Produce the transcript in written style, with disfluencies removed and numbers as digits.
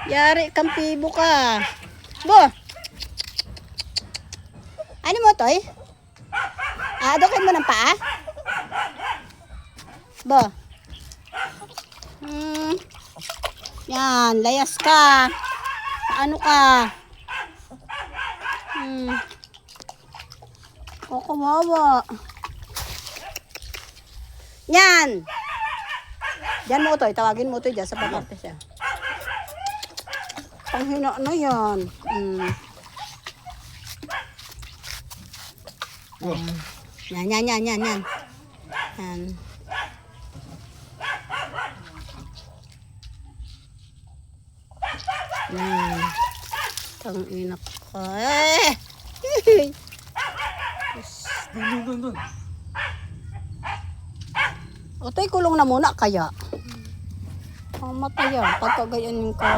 Yari kang pibo ka. Bo! Ano mo, Toy? Adokin mo ng paa? Bo? Yan, layas ka. Ano ka? O, kawawa. Yan! Diyan mo, Toy. Tawagin mo, Toy, dyan sa paparte siya. Panghina na yan. Yan. Yan. Yan. Tangina ka. Dun. O, Toy, kulong na muna kaya. Mamatay yan. Pagkagayanin ka.